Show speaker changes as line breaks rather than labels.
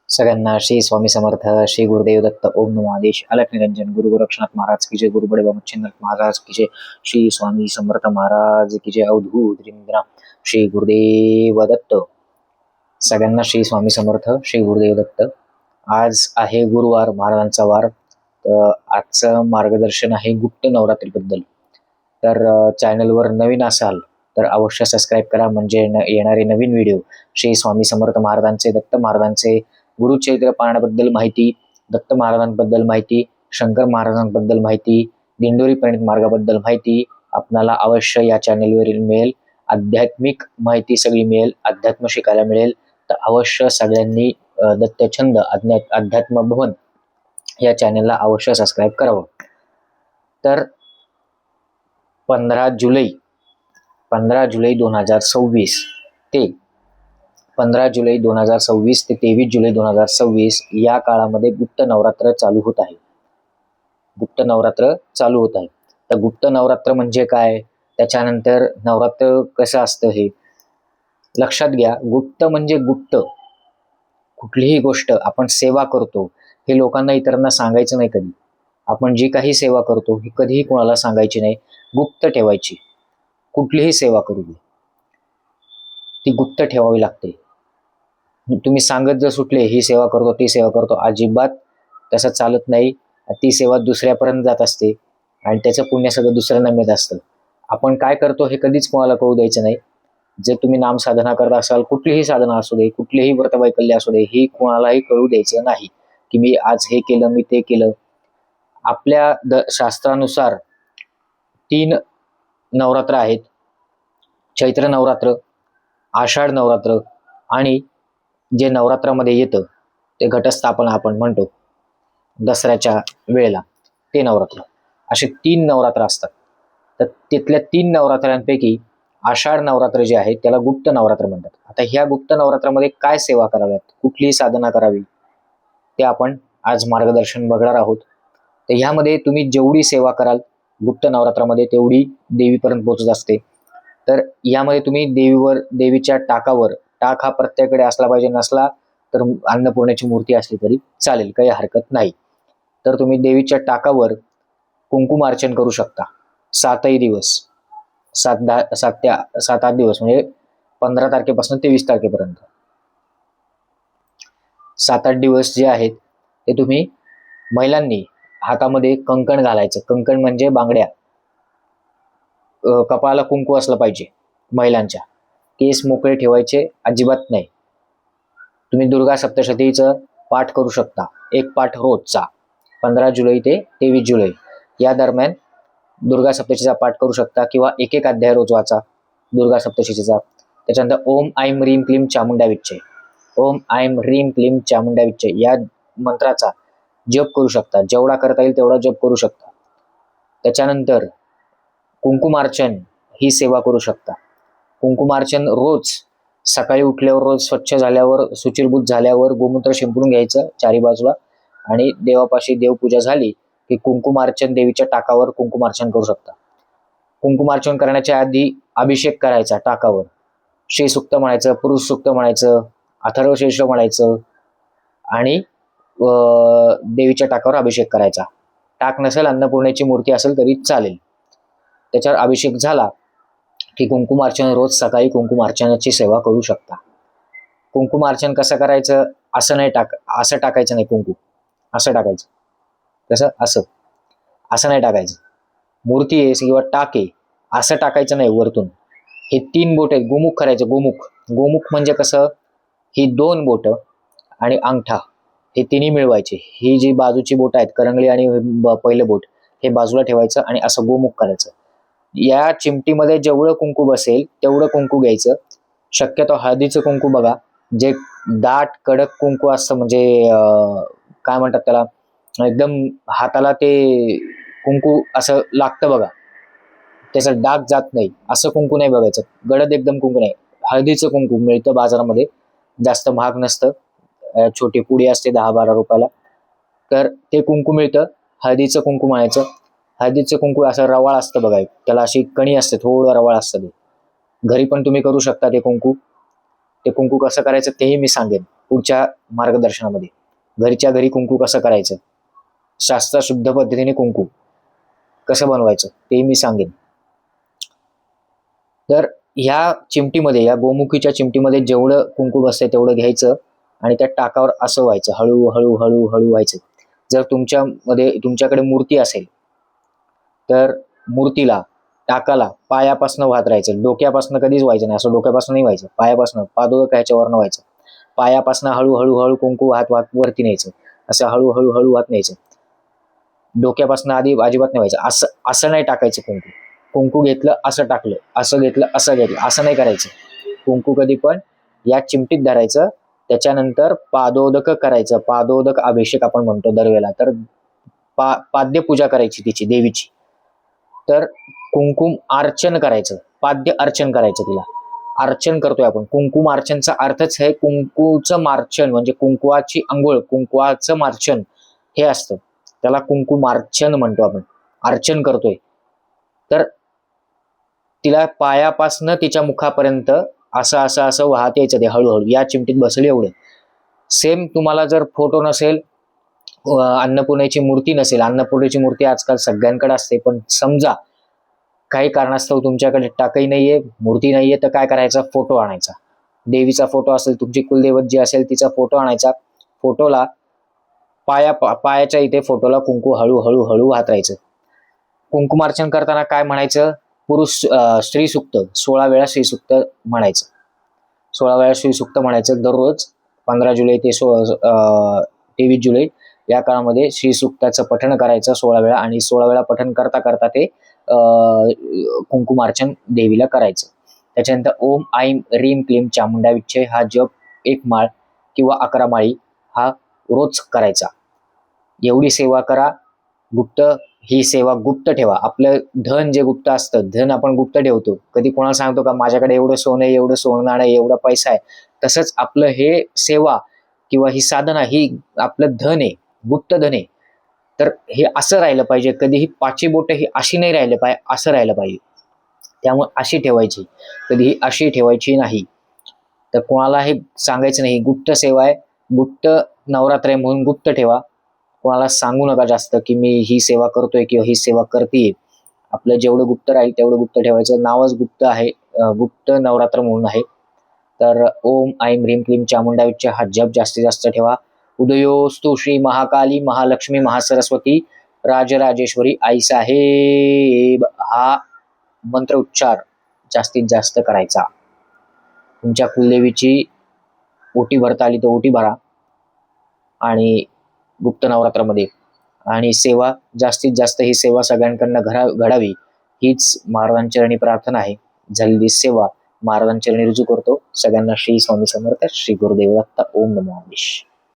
सगळ्यांना श्री स्वामी समर्थ, श्री गुरुदेव दत्त, ओम नमो आदेश, अलख निरंजन, गुरु गोरक्षनाथ महाराज की जय, गुरु बड़े बाबा महाराज की जय, श्री स्वामी समर्थ महाराज की जय, अवधूत रिंद्रा, श्री गुरुदेव दत्त. सगळ्यांना श्री स्वामी समर्थ, श्री गुरुदेव दत्त. आज आहे गुरुवार, महाराजांचा वार. तर आजचं मार्गदर्शन आहे गुप्त नवरात्रीबद्दल. तर चॅनलवर नवीन असाल तर अवश्य सबस्क्राईब करा, म्हणजे येणारे नवीन व्हिडिओ श्री स्वामी समर्थ महाराजांचे, दत्त महाराजांचे गुरुचरित्र पारायणाबद्दल माहिती, दत्त महाराजांबद्दल माहिती, शंकर महाराजांबद्दल माहिती, दिंडोरी परिणित मार्गाबद्दल माहिती आपणाला अवश्य या चॅनलवरील मिळेल. आध्यात्मिक माहिती सगळी मिळेल, अध्यात्म शिकायला मिळेल. तर अवश्य सगळ्यांनी दत्तछंद अध्यात्म भवन या चॅनलला अवश्य सबस्क्राईब करावं. तर 15 जुलै 2026 ते 15 जुलै 2026 ते 23 जुलै 2026 या काळामध्ये गुप्त नवरात्र चालू होत आहे. तर गुप्त नवरात्र म्हणजे काय, त्याच्यानंतर नवरात्र कसं असतं हे लक्षात घ्या. गुप्त म्हणजे गुप्त. कुठलीही गोष्ट आपण सेवा करतो हे लोकांना, इतरांना सांगायचं नाही. कधी आपण जी काही सेवा करतो ही कधीही कोणाला सांगायची नाही, गुप्त ठेवायची. कुठलीही सेवा करू दे, ती गुप्त ठेवावी लागते. तुम्ही सांगत जर सुटले ही सेवा करतो ती सेवा करतो, अजिबात तसं चालत नाही. ती सेवा दुसऱ्यापर्यंत जात असते आणि त्याचं पुण्य सगळं दुसऱ्यांना मिळत असतं. आपण काय करतो हे कधीच कोणाला कळू द्यायचं नाही. जर तुम्ही नाम साधना करत असाल, कुठलीही साधना असू दे, कुठलेही व्रतवैकल्य असू दे, ही कोणालाही कळू द्यायचं नाही की मी आज हे केलं, मी ते केलं. आपल्या शास्त्रानुसार 3 नवरात्र आहेत. चैत्र नवरात्र, आषाढ नवरात्र आणि जे नवरात्रामध्ये येतं ते घटस्थापना आपण म्हणतो दसऱ्याच्या वेळेला, ते नवरात्र. असे 3 नवरात्र असतात. तर तिथल्या 3 नवरात्रांपैकी आषाढ नवरात्र जे आहे त्याला गुप्त नवरात्र म्हणतात. आता ह्या गुप्त नवरात्रामध्ये काय सेवा कराव्यात, कुठली साधना करावी, ते आपण आज मार्गदर्शन बघणार आहोत. तर ह्यामध्ये तुम्ही जेवढी सेवा कराल गुप्त नवरात्रामध्ये तेवढी देवीपर्यंत पोहोचत असते. तर यामध्ये तुम्ही देवीच्या टाकावर, टाक हा प्रत्येकाकडे असला पाहिजे, नसला तर अन्नपूर्णेची मूर्ती असली तरी चालेल, काही हरकत नाही. तर तुम्ही देवीच्या टाकावर कुंकुमार्चन करू शकता 7ही दिवस, 7-8 दिवस, म्हणजे 15 तारखेपासून ते 20 तारखेपर्यंत 7-8 दिवस जे आहेत ते तुम्ही महिलांनी हातामध्ये कंकण घालायचं. कंकण म्हणजे बांगड्या, कपाळाला कुंकू असलं पाहिजे महिलांच्या. केस मोकळे ठेवायचे अजिबात नाही. तुम्ही दुर्गा सप्तशतीचं पाठ करू शकता, एक पाठ रोजचा. 15 जुलै ते 23 जुलै या दरम्यान दुर्गा सप्तशतीचा पाठ करू शकता, किंवा एक अध्याय रोज वाचा दुर्गा सप्तशतीचा. त्याच्यानंतर ओम ऐम ह्रीम क्लीम चामुंडा विच्चे, ओम ऐम ह्रीम क्लीम चामुंडा विच्चे या मंत्राचा जप करू शकता. जेवढा करता येईल तेवढा जप करू शकता. त्याच्यानंतर कुंकुमार्चन ही सेवा करू शकता. कुंकुमार्चन रोज सकाळी उठल्यावर, रोज स्वच्छ झाल्यावर, शुचिरभूत झाल्यावर गोमूत्र शिंपडून घ्यायचं चारी बाजूला, आणि देवापाशी देवपूजा झाली की कुंकुमार्चन देवीच्या टाकावर कुंकुमार्चन करू शकता. कुंकुमार्चन करण्याच्या आधी अभिषेक करायचा टाकावर. श्री सुक्त म्हणायचं, पुरुष सुक्त म्हणायचं, अथर्वशीर्ष म्हणायचं आणि देवीच्या टाकावर अभिषेक करायचा. टाक नसेल, अन्नपूर्णेची मूर्ती असेल तरी चालेल. त्याच्यावर अभिषेक झाला की कुंकुमार्चन रोज सकाळी कुंकुमार्चनाची सेवा करू शकता. कुंकुमार्चन कसं करायचं, असं टाकायचं नाही. कुंकू असं टाकायचं, कसं असं नाही टाकायचं. मूर्ती आहे किंवा टाक आहे असं टाकायचं नाही वरतून. हे 3 बोट आहेत, गोमुख करायचं. गोमुख म्हणजे कसं, ही 2 बोटं आणि अंगठा हे तिन्ही मिळवायचे. ही जी बाजूची बोट आहेत, करंगळी आणि पहिलं बोट, हे बाजूला ठेवायचं आणि असं गोमुख करायचं. या चिमटीमध्ये जेवढं कुंकू बसेल तेवढं कुंकू घ्यायचं. शक्यतो हळदीचं कुंकू बघा, जे दाट कडक कुंकू असतं, म्हणजे काय म्हणतात त्याला, एकदम हाताला ते कुंकू असं लागतं बघा, त्याचं डाग जात नाही असं कुंकू नाही बघायचं. गडद एकदम कुंकू नाही. हळदीचं कुंकू मिळतं बाजारामध्ये, जास्त महाग नसतं, छोटी पुडी असते 10-12 रुपयाला. तर ते कुंकू मिळतं, हळदीचं कुंकू म्हणायचं. हळदीचं कुंकू असं रवाळ असतं बघा, त्याला अशी कणी असते, थोडं रवाळ असतं. ते घरी पण तुम्ही करू शकता. ते कुंकू कसं करायचं तेही मी सांगेन. पुढच्या मार्गदर्शनामध्ये. घरच्या घरी कुंकू कसं करायचं, शास्त्रशुद्ध पद्धतीने कुंकू कसं बनवायचं ते मी सांगेन. तर ह्या चिमटीमध्ये, या गोमुखीच्या चिमटीमध्ये जेवढं कुंकू बसतंय तेवढं घ्यायचं आणि त्या टाकावर असं व्हायचं, हळू हळू हळू हळू व्हायचं. जर तुमच्याकडे मूर्ती असेल तर मूर्तीला, टाकाला पायापासून वाहत राहायचं, डोक्यापासून कधीच व्हायचं नाही. असं डोक्यापासून नाही व्हायचं, पायापासून, पादोदक ह्याच्यावरनं व्हायचं. पायापासून हळूहळू हळू कुंकू वाहत वाहत वरती न्यायचं, असं हळूहळू हळू वाहत न्यायचं. डोक्यापासून आधी अजिबात नाही व्हायचं. असं असं नाही टाकायचं कुंकू. कुंकू घेतलं असं टाकलं, असं घेतलं असं घेतलं, असं नाही करायचं. कुंकू कधी पण या चिमटीत धरायचं. त्याच्यानंतर पादोदक करायचं. पादोदक अभिषेक आपण म्हणतो दरवेळेला. तर पाद्यपूजा करायची तिची, देवीची. तर कुंकुम अर्चन करायचं, पाद्य अर्चन करायचं. तिला अर्चन करतोय आपण. कुंकुम अर्चनचा अर्थच आहे कुंकूचं मार्चन, म्हणजे कुंकुवाची अंघोळ, कुंकुवाचं मार्चन हे असतं. त्याला कुंकुमार्चन म्हणतो आपण, अर्चन करतोय. तर तिला पायापासनं तिच्या मुखापर्यंत असं असं असं वाहत यायचं ते हळूहळू, या चिमटीत बसेल एवढं. सेम तुम्हाला जर फोटो नसेल, अन्नपूर्णेची मूर्ती नसेल, अन्नपूर्णेची मूर्ती आजकाल सगळ्यांकडे असते, पण समजा काही कारणास्तव तुमच्याकडे टाकही नाहीये, मूर्ती नाहीये, तर काय करायचं, फोटो आणायचा. देवीचा फोटो असेल, तुमची कुलदैवत जी असेल तिचा फोटो आणायचा. फोटोला पायाच्या इथे फोटोला कुंकू हळूहळू हळू वाहत राहायचं. कुंकुमार्चन करताना काय म्हणायचं, श्रीसुक्त 16 वेळा श्रीसुक्त म्हणायचं. 16 वेळा श्रीसुक्त म्हणायचं दररोज. 15 जुलै ते 23 जुलै या काळामध्ये श्रीसुक्ताचं पठण करायचं 16 वेळा, आणि 16 वेळा पठण करता करता ते कुंकुमार्चन देवीला करायचं. त्याच्यानंतर ओम ऐं ह्रीं क्लीं चामुंडा विच्चे हा जप 1 माळ किंवा 11 माळी हा रोज करायचा. एवढी सेवा करा. ही सेवा गुप्त ठेवा. आपलं धन जे गुप्त असतं, धन आपण गुप्त ठेवतो. कधी कोणाला सांगतो का माझ्याकडे एवढं सोनं आहे, एवढं सोनं आहे, एवढा पैसा आहे. तसंच आपलं हे सेवा किंवा ही साधना ही आपलं धन आहे, गुप्त धन आहे. तर हे असं राहिलं पाहिजे. कधीही पाची बोटं ही अशी नाही राहिलं पाहिजे, असं राहिलं पाहिजे. त्यामुळे अशी ठेवायची, कधीही अशी ठेवायची नाही. तर कोणाला हे सांगायचं नाही, गुप्त सेवा आहे, गुप्त नवरात्र आहे म्हणून गुप्त ठेवा. कोणाला सांगू नका जास्त की मी ही सेवा करतोय किंवा ही सेवा करते. आपलं जेवढं गुप्त राहील तेवढं गुप्त ठेवायचं. नावच गुप्त आहे, गुप्त नवरात्र म्हणून आहे. तर ओम ऐं ह्रीं क्लीं चामुंडा विच्चे हा जप जास्तीत जास्त ठेवा. उदयोस्तु श्री महाकाली महालक्ष्मी महासरस्वती राजराजेश्वरी आई साहेब हा मंत्र उच्चार जास्तीत जास्त करायचा. तुमच्या कुलदेवीची ओटी भरता आली तर ओटी भरा आणि गुप्त नवरात्रामध्ये, आणि सेवा जास्तीत जास्त ही सेवा सगळ्यांकडनं घडावी हीच महाराजांचरणी प्रार्थना आहे. झालेली सेवा महाराजांचरणी रुजू करतो. सगळ्यांना श्री स्वामी समर्थ, श्री गुरुदेव दत्त. ओम नमो नारायण.